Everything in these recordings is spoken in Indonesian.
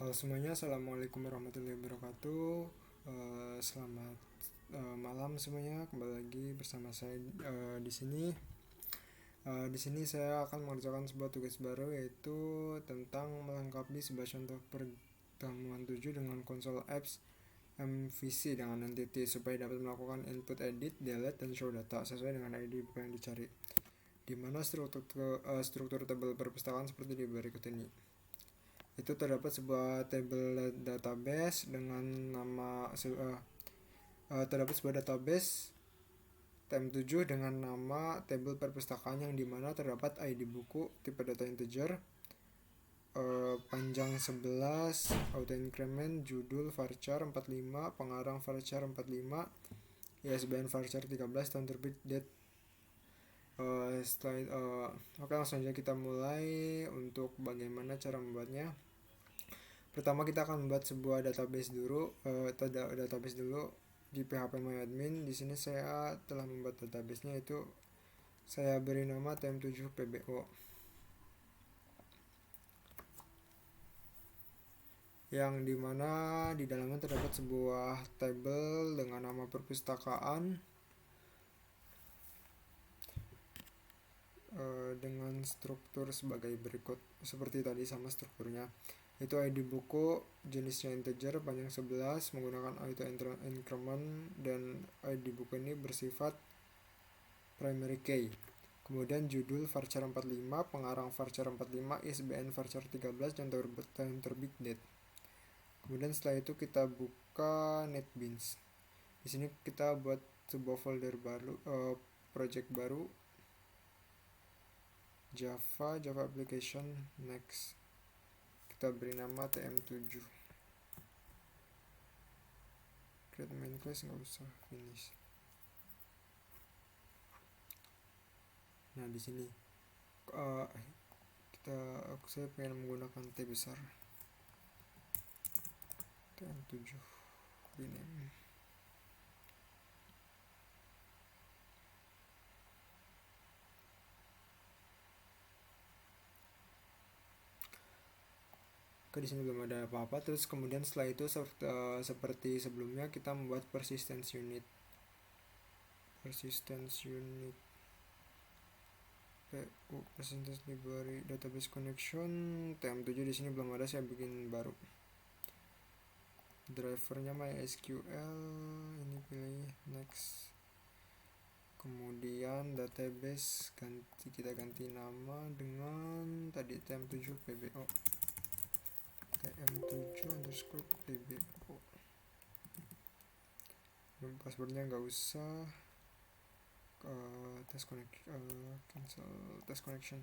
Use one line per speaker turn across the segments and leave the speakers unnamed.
Halo semuanya, assalamualaikum warahmatullahi wabarakatuh. Selamat malam semuanya. Kembali lagi bersama saya di sini. Di sini saya akan mengerjakan sebuah tugas baru, yaitu tentang melengkapi sebuah contoh pertemuan 7 dengan konsol apps MVC dengan entity supaya dapat melakukan input, edit, delete, dan show data sesuai dengan ID buku yang dicari. Di mana struktur tabel perpustakaan seperti di berikut ini. Itu terdapat sebuah tabel database dengan nama terdapat sebuah database TM7 dengan nama tabel perpustakaan yang dimana terdapat ID buku, tipe data integer, panjang 11, auto increment, judul varchar 45, pengarang varchar 45, ISBN varchar 13, tahun terbit, date. Oke, langsung aja kita mulai. Untuk bagaimana cara membuatnya. Pertama kita akan membuat sebuah database dulu, di phpMyAdmin. Di sini saya telah membuat databasenya, itu saya beri nama TM7PBO, yang dimana di dalamnya terdapat sebuah tabel dengan nama perpustakaan dengan struktur sebagai berikut, seperti tadi sama strukturnya. Itu ID buku, jenisnya integer, panjang 11, menggunakan auto increment, dan ID buku ini bersifat primary key. Kemudian judul varchar 45, pengarang varchar 45, ISBN varchar 13, dan tahun terbit, date. Kemudian setelah itu kita buka NetBeans. Di sini kita buat sebuah folder baru, project baru, Java application, next. Kita beri nama TM7. Create main class, nggak usah, finish. Nah di sini saya pengen menggunakan T besar, TM7 rename. Oke, di sini belum ada apa-apa. Terus kemudian setelah itu seperti sebelumnya kita membuat persistence unit. Persistence library database connection TM7. Di sini belum ada, saya bikin baru. Drivernya MySQL, ini pilih next. Kemudian database kita ganti nama dengan tadi TM7PBO. TM7_PBO. Passwordnya nggak usah. Cancel test connection.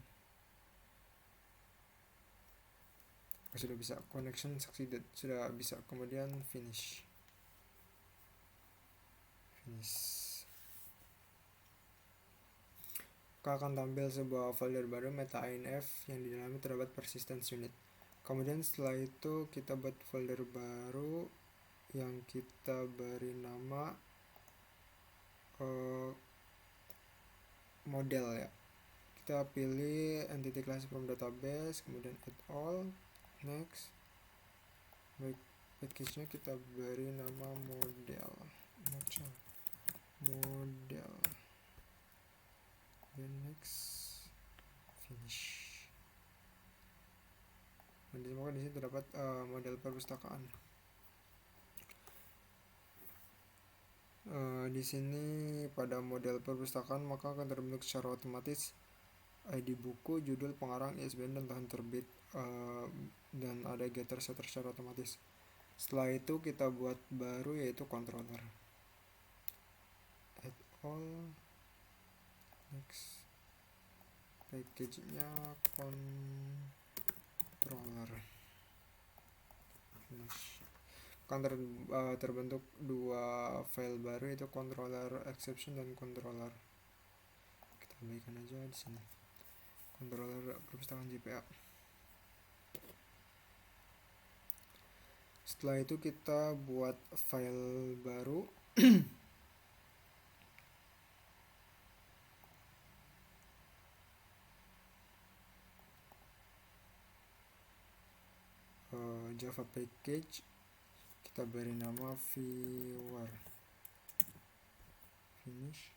Sudah bisa, connection succeeded, sudah bisa. Kemudian finish. Akan tampil sebuah folder baru meta_inf yang di dalamnya terdapat persistence unit. Kemudian setelah itu kita buat folder baru yang kita beri nama model ya. Kita pilih entity class from database, kemudian add all, next. Package-nya kita beri nama model, then next, finish. Dan di sini terdapat model perpustakaan. Di sini pada model perpustakaan maka akan terbentuk secara otomatis ID buku, judul, pengarang, ISBN, dan tahun terbit, dan ada getter setter secara otomatis. Setelah itu kita buat baru, yaitu controller. Add all, next. Package-nya controller, finish. Akan terbentuk dua file baru, yaitu controller exception dan controller. Kita baikkan aja di sini. Controller perpustakaan JPA. Setelah itu kita buat file baru Java package, kita beri nama viewer, finish.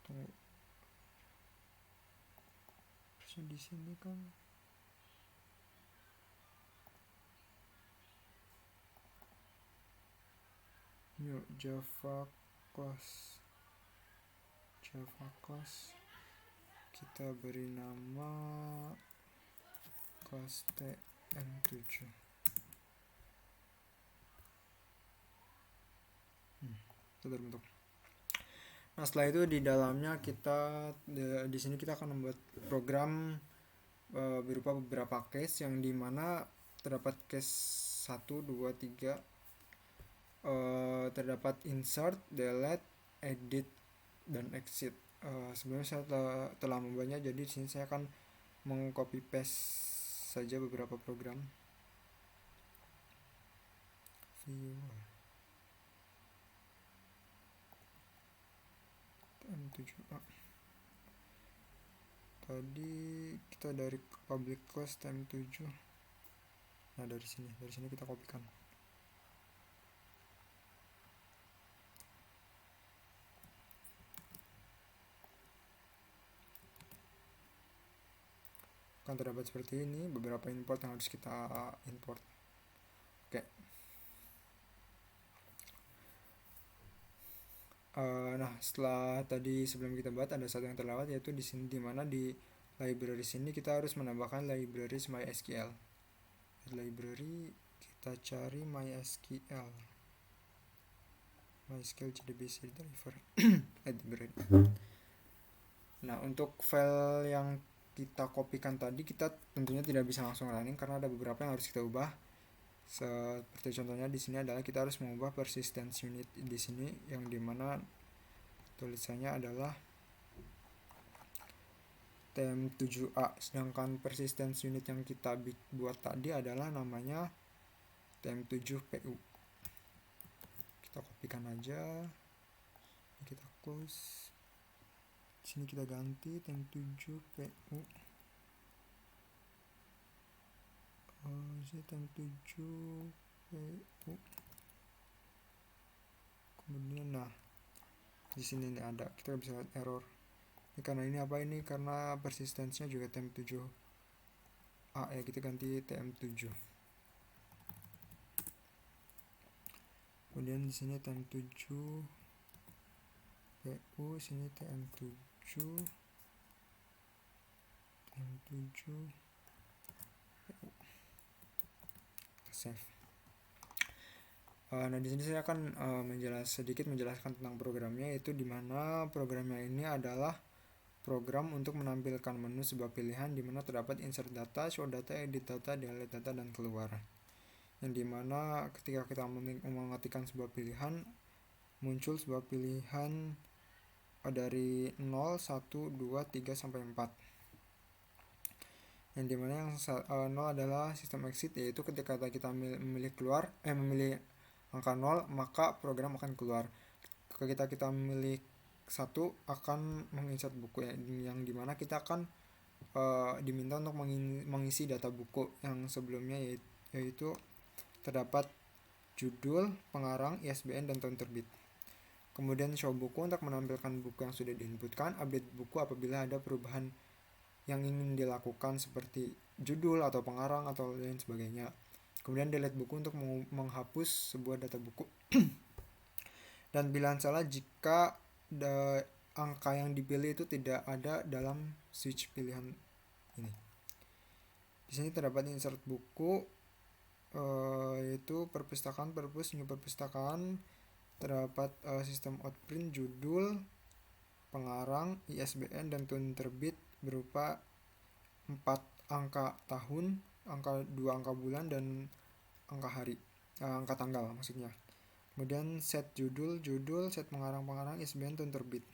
Tunggu, terusnya di sini kan new Java class, kita beri nama kelas TM7. Itu terbentuk. Nah, setelah itu di dalamnya kita di sini kita akan membuat program berupa beberapa case, yang dimana terdapat case 1, 2, 3, terdapat insert, delete, edit, dan exit. Sebenarnya saya telah membacanya, jadi di sini saya akan mengcopy paste saja beberapa program. Viewer TM7A. Tadi kita dari public class TM7. Nah, dari sini kita kopikan. Kan terdapat seperti ini beberapa import yang harus kita import. Oke. Nah, setelah tadi sebelum kita buat ada satu yang terlewat, yaitu di sini, dimana di library sini kita harus menambahkan library MySQL. Di library kita cari MySQL JDBC driver. Library. Nah, untuk file yang kita kopikan tadi, kita tentunya tidak bisa langsung running karena ada beberapa yang harus kita ubah. Seperti contohnya di sini adalah kita harus mengubah persistence unit di sini, yang dimana tulisannya adalah TM7A, sedangkan persistence unit yang kita buat tadi adalah namanya TM7PU. Kita kopikan aja, kita close. Sini kita ganti TM7PU. TM7PU. Kemudian nah, di sini nih ada, kita bisa lihat error. Ini karena ini apa ini? Karena persistensinya juga TM7A ya, kita ganti TM7. Kemudian di sini TM7PU, sini TM7 save. Nah, di sini saya akan menjelaskan tentang programnya, yaitu dimana programnya ini adalah program untuk menampilkan menu sebuah pilihan, dimana terdapat insert data, show data, edit data, delete data, dan keluar. Yang dimana ketika kita mengetikkan sebuah pilihan, muncul sebuah pilihan dari 0, 1, 2, 3, sampai 4. Yang dimana yang 0 adalah sistem exit, yaitu ketika kita memilih angka 0, maka program akan keluar. Ketika kita memilih 1, akan menginsert buku, yang dimana kita akan diminta untuk mengisi data buku yang sebelumnya, yaitu terdapat judul, pengarang, ISBN, dan tahun terbit. Kemudian show buku untuk menampilkan buku yang sudah diinputkan, update buku apabila ada perubahan yang ingin dilakukan seperti judul atau pengarang atau lain sebagainya. Kemudian delete buku untuk menghapus sebuah data buku. Dan pilihan salah jika angka yang dipilih itu tidak ada dalam switch pilihan ini. Di sini terdapat insert buku, yaitu perpustakaan, new perpustakaan. Terdapat sistem outprint, judul, pengarang, ISBN, dan tahun terbit berupa 4 angka tahun, 2 angka bulan, dan angka hari, angka tanggal maksudnya. Kemudian set judul, set pengarang, ISBN, tahun terbit.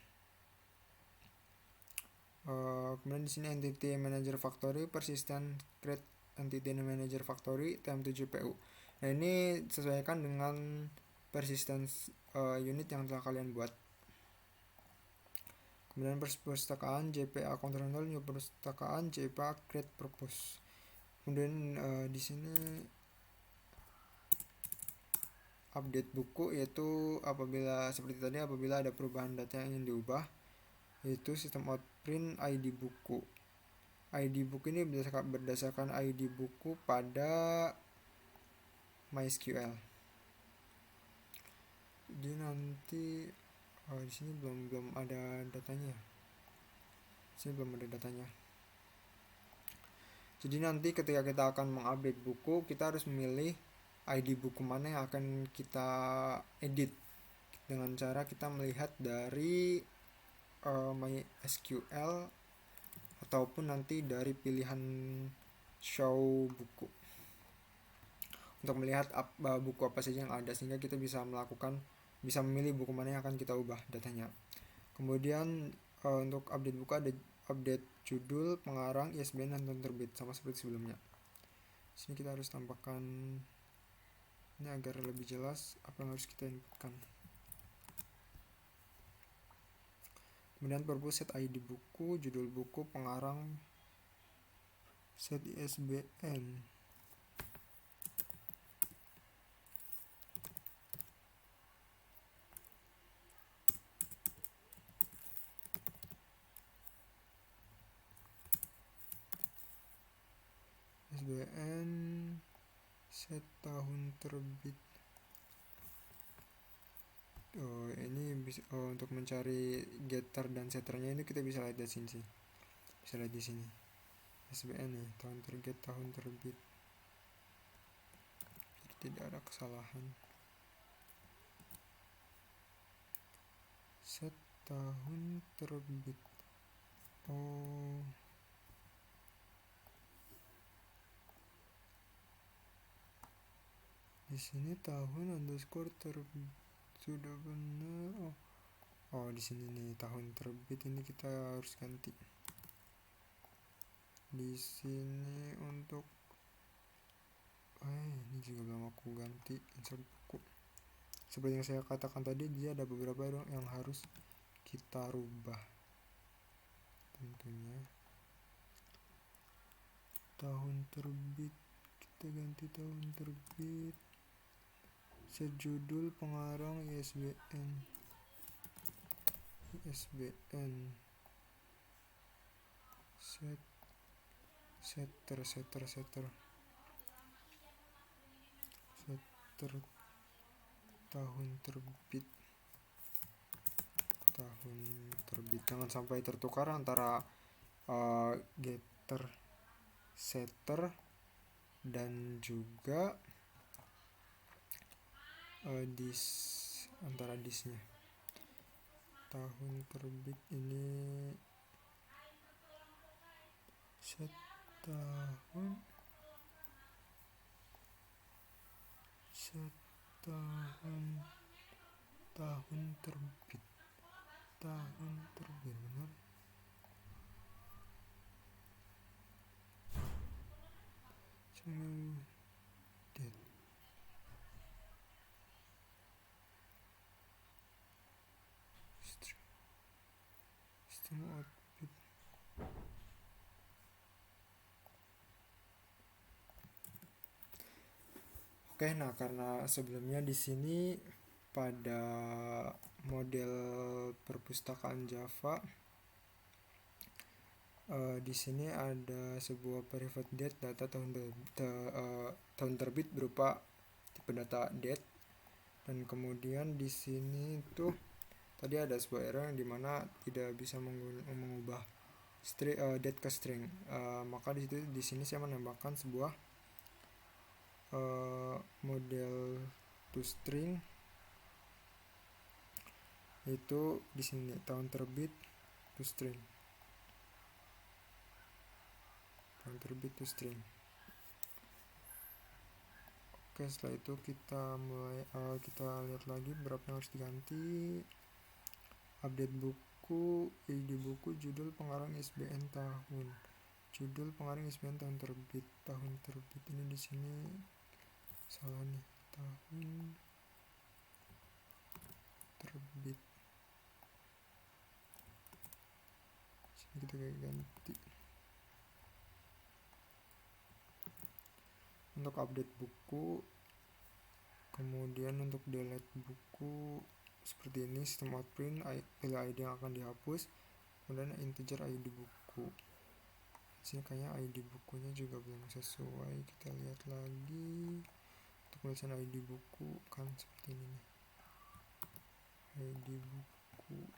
Kemudian di sini entity manager factory, persistent create entity manager factory, TM7PU. Nah, ini sesuaikan dengan persistence unit yang telah kalian buat. Kemudian perpustakaan JPA Kontrol New Perpustakaan JPA Create Purpose. Kemudian di sini update buku, yaitu apabila seperti tadi apabila ada perubahan data yang ingin diubah, yaitu sistem outprint ID buku. ID buku ini berdasarkan ID buku pada MySQL. Jadi nanti di sini belum ada datanya. Jadi nanti ketika kita akan mengupdate buku, kita harus memilih ID buku mana yang akan kita edit dengan cara kita melihat dari MySQL ataupun nanti dari pilihan show buku untuk melihat buku apa saja yang ada, sehingga kita bisa memilih buku mana yang akan kita ubah datanya. Kemudian untuk update buku ada update judul, pengarang, ISBN, dan tahun terbit, sama seperti sebelumnya. Sini kita harus tambahkan ini agar lebih jelas apa yang harus kita inputkan. Kemudian purpose set ID buku, judul buku, pengarang, set ISBN. ISBN, set tahun terbit. Ini bisa untuk mencari getter dan setternya itu kita bisa lihat di sini. ISBN nih, tahun terbit. Jadi tidak ada kesalahan. Set tahun terbit. Di sini tahun underscore terbit sudah benar. Di sini nih tahun terbit, ini kita harus ganti. Di sini untuk ini juga belum aku ganti insert buku. Seperti yang saya katakan tadi, dia ada beberapa yang harus kita rubah. Tentunya tahun terbit, kita ganti tahun terbit. Sejudul, pengarang, ISBN. Setter tahun terbit. Jangan sampai tertukar antara getter, setter, dan juga antara disnya. Tahun terbit ini set tahun terbit benar. Date. Stream output. Oke, nah karena sebelumnya di sini pada model perpustakaan Java di sini ada sebuah private date data tahun terbit berupa tipe data date, dan kemudian di sini tuh tadi ada sebuah error yang dimana tidak bisa mengubah date ke string. Maka di sini saya menambahkan sebuah model toString, itu di sini tahun terbit toString. Oke, setelah itu kita lihat lagi berapa yang harus diganti. Update buku, ID buku, judul, pengarang, ISBN, tahun. Judul, pengarang, ISBN, tahun terbit ini di sini salah nih, tahun terbit. kita ganti. Untuk update buku, kemudian untuk delete buku seperti ini, sistem outprint, pilih ID yang akan dihapus, kemudian integer ID buku. Sini kayaknya ID bukunya juga belum sesuai, kita lihat lagi. Untuk tulisan ID buku kan seperti ini nih, ID buku,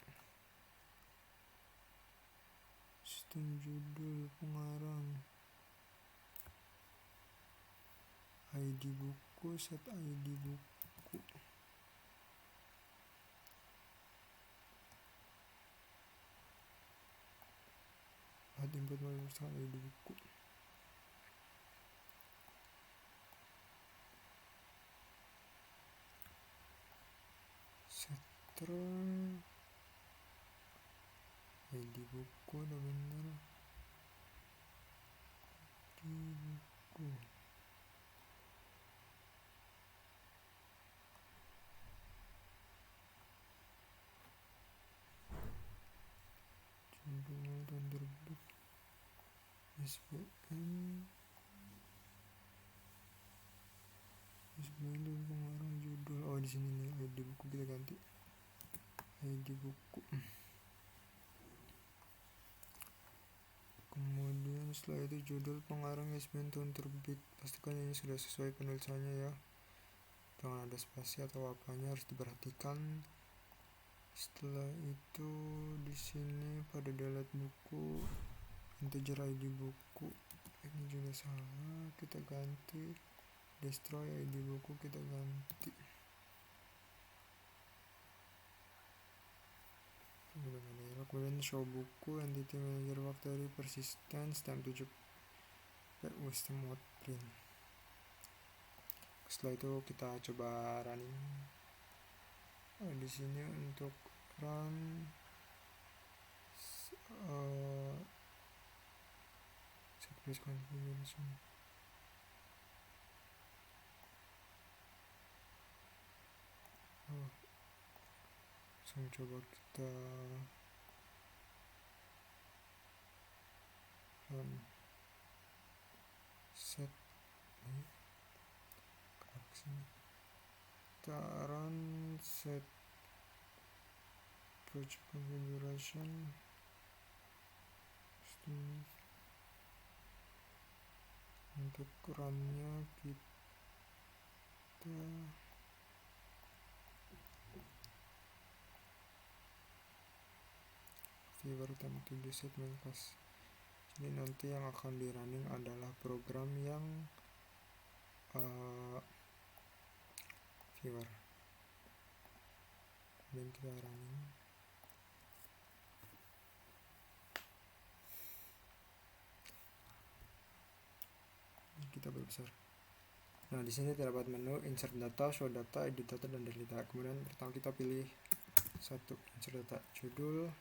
sistem judul, pengarang, ID buku, set ID buku. Add input merupakan ID buku. Setter ID buku udah bener. ID buku. Judul dan terbit. SBN dan pengarang judul. Oh di sini nih ID buku, kita ganti ID buku. Kemudian setelah itu judul, pengarang, ISBN, tahun terbit. Pastikan ini sudah sesuai penulisannya ya. Jangan ada spasi atau apanya, harus diperhatikan. Setelah itu di sini pada delete buku, integer ID buku. Ini juga salah, kita ganti. Destroy ID buku, kita ganti. Kemudian show buku, entity manager factory, persistence, time 7 system mode print. Setelah itu kita coba running. Di sini untuk run set configuration. Langsung coba kita run set kita run set project configuration. Untuk runnya kita viewer time to set main class. Jadi nanti yang akan di running adalah program yang viewer. Kemudian kita running. Kita berbesar. Nah di sini terdapat menu insert data, show data, edit data, dan delete data. Kemudian pertama kita pilih satu, insert data, judul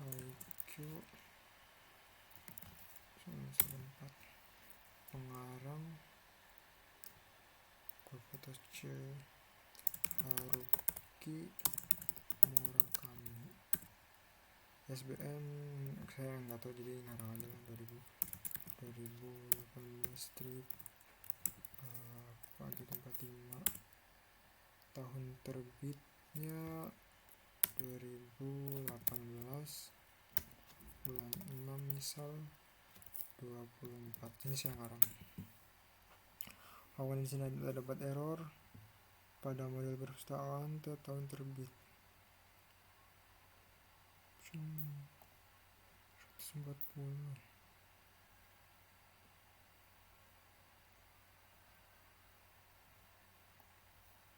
IQ 994, pengarang Kofotos C Haruki Murakami, SBN saya nggak tahu, jadi ngarang aja lah, 2018 strip pagi 45, tahun terbitnya 2018, bulan 6 misal 24. Ini saya ngarang. Awan di sini dapat error pada model perpustakaan tahun terbit 140.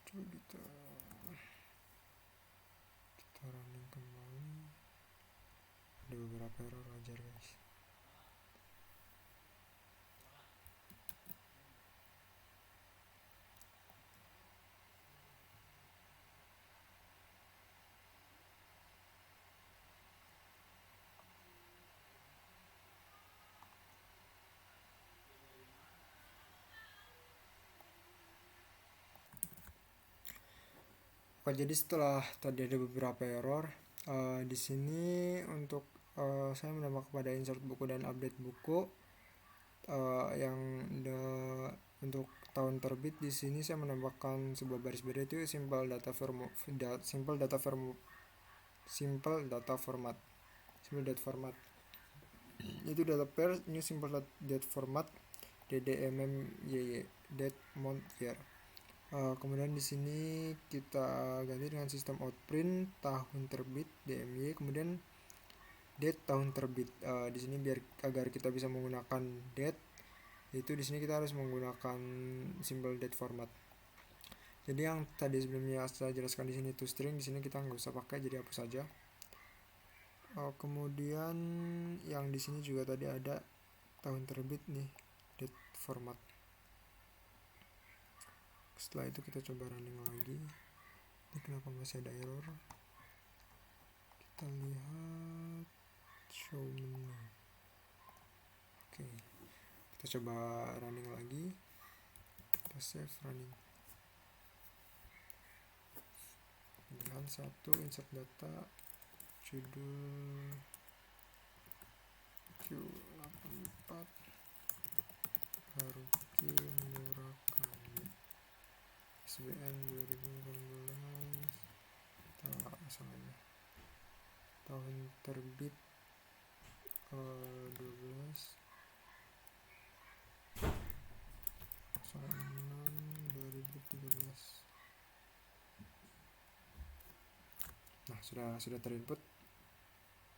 Coba kita running kembali. Ada beberapa error, wajar guys. Jadi setelah tadi ada beberapa error, di sini untuk saya menambah kepada insert buku dan update buku, yang untuk tahun terbit di sini saya menambahkan sebuah baris beda itu simple data format simple data format itu data pair new simple date format ddmmy date month year. Kemudian di sini kita ganti dengan sistem outprint tahun terbit DMY, kemudian date tahun terbit. Di sini agar kita bisa menggunakan date, itu di sini kita harus menggunakan simple date format. Jadi yang tadi sebelumnya saya jelaskan di sini toString, di sini kita nggak usah pakai, jadi hapus saja. Kemudian yang di sini juga tadi ada tahun terbit nih, date format. Setelah itu kita coba running lagi. Ini kenapa masih ada error? Kita lihat show menu. Oke, kita coba running lagi. Kita save running. Pilihan 1, insert data, judul Q84 Haruki Murakami, SBN 2018, kita pasang aja tahun terbit 12/06/2013. Nah, sudah terinput.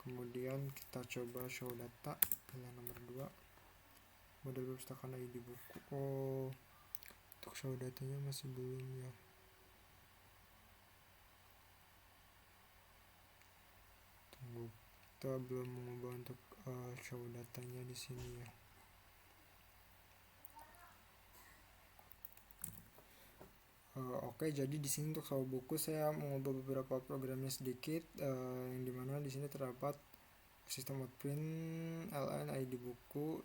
Kemudian kita coba show data, pilihan nomor 2, model perpustakaan ID buku. Untuk show datanya masih belum ya. Tunggu, kita belum mengubah untuk show datanya di sini ya. Oke, jadi di sini untuk show buku saya mengubah beberapa programnya sedikit, yang dimana di sini terdapat sistem outprint ln ID buku,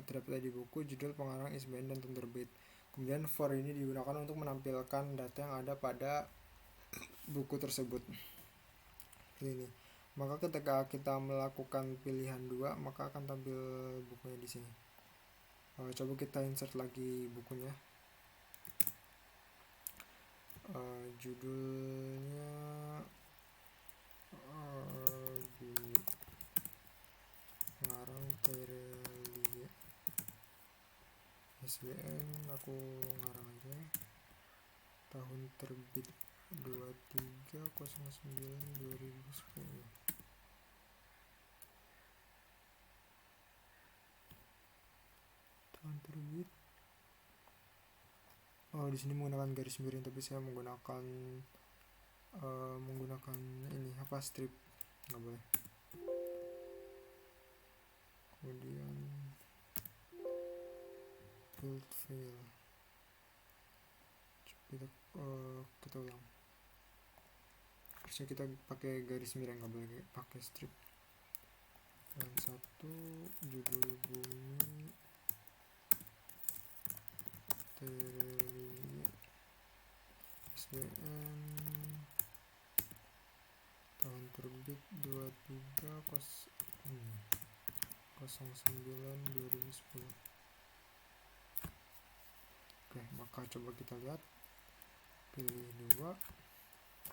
terdapat ID buku, judul, pengarang, ISBN, dan tahun terbit. Kemudian for ini digunakan untuk menampilkan data yang ada pada buku tersebut. Ini. Maka ketika kita melakukan pilihan 2, maka akan tampil bukunya di sini. Coba kita insert lagi bukunya. Judulnya pengarang Terelie, SBN aku ngarang aja, tahun terbit 23/09/2010. tahun terbit di sini menggunakan garis miring, tapi saya menggunakan ini strip, nggak boleh. Kemudian build file, kita ulang. Harusnya kita pakai garis miring, nggak boleh pakai strip. Yang 1, judul bumi Terelie, SBN, tahun terbit 23/09/2010. Oke, maka coba kita lihat, pilih 2,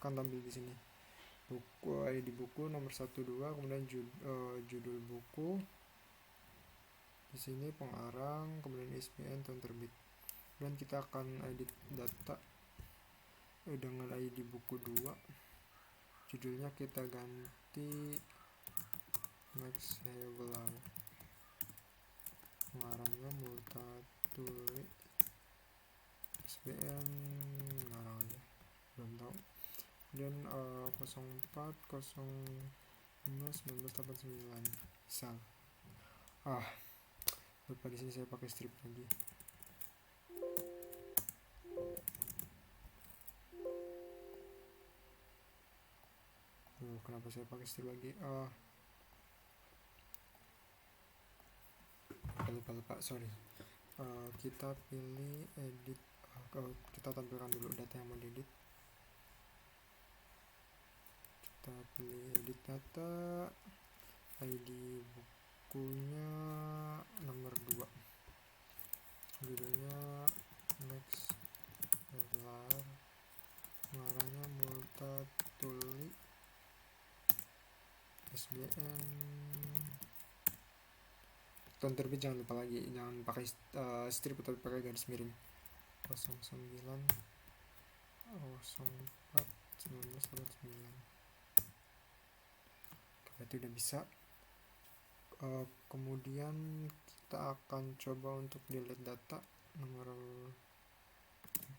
akan tampil di sini buku, ID buku nomor 1, 2, kemudian judul buku, di sini pengarang, kemudian ISBN, tahun terbit. Dan kita akan edit data dengan ID buku 2, judulnya kita ganti Max Hevelau, pengarangnya Multatuli, SBN ngarang aja, belum tahu. Kemudian 04/05/1989 misal. Lupa di sini saya pakai strip lagi. Kenapa saya pakai strip lagi? Lupa, sorry. Kita pilih edit, kita tampilkan dulu data yang mau diedit. kita pilih edit data, ID bukunya nomor 2, judulnya next Erlar, pengarahnya Multatuli, SBN, tahun terbit jangan lupa lagi, jangan pakai strip atau pakai garis miring. 09 04 1989. Berarti udah bisa. Kemudian kita akan coba untuk delete data nomor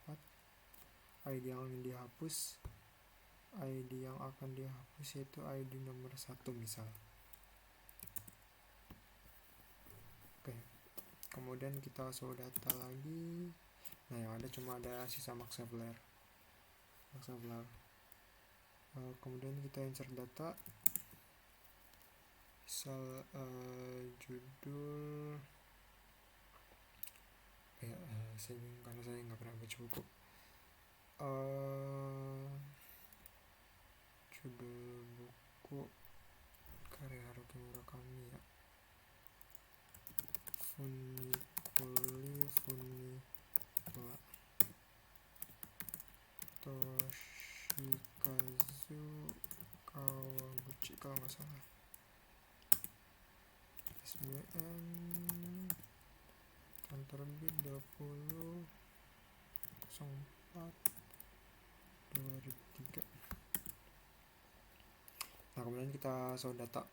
4, ID yang dihapus, ID yang akan dihapus yaitu ID nomor 1 misal. Oke, kemudian kita show data lagi. Nah, yang ada cuma ada sisa max blur. Kemudian kita insert data, misal judul saya bingung karena saya nggak pernah baca buku. Judul buku karya Haruki Murakami ya, Funikula Toshikazu Kawaguchi kalau nggak salah. SBN tahun terbit 20/04/2003. Nah, kemudian kita show data.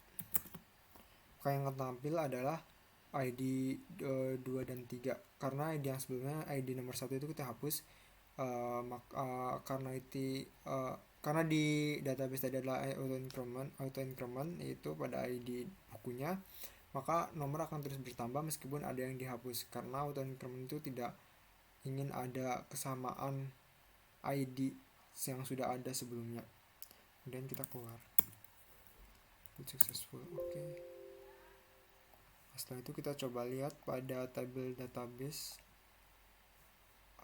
Maka yang akan tampil adalah ID 2 dan 3, karena ID yang sebelumnya ID nomor 1 itu kita hapus. Karena di database tadi adalah auto increment yaitu pada ID bukunya, maka nomor akan terus bertambah meskipun ada yang dihapus, karena auto increment itu tidak ingin ada kesamaan ID yang sudah ada sebelumnya. Kemudian kita keluar, successful. Oke. Setelah itu kita coba lihat pada tabel database.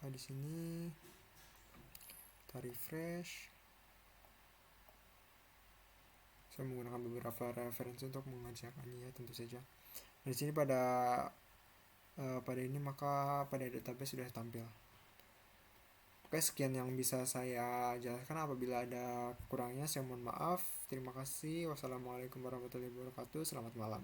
Di sini kita refresh. Saya menggunakan beberapa referensi untuk mengerjakannya ya, tentu saja. Di sini pada ini maka pada database sudah tampil. Oke, sekian yang bisa saya jelaskan. Apabila ada kurangnya saya mohon maaf. Terima kasih. Wassalamualaikum warahmatullahi wabarakatuh. Selamat malam.